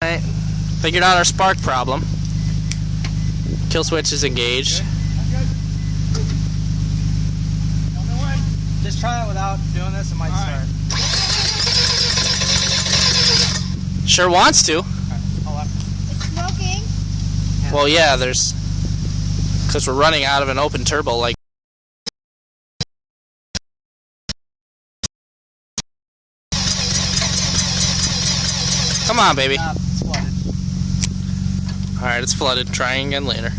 Alright, figured out our spark problem. Kill switch is engaged. Just try it without doing this, it might start. Sure wants to. It's smoking. Well, yeah, because we're running out of an open turbo like. Come on, baby. It's flooded. Alright, it's flooded. Trying again later.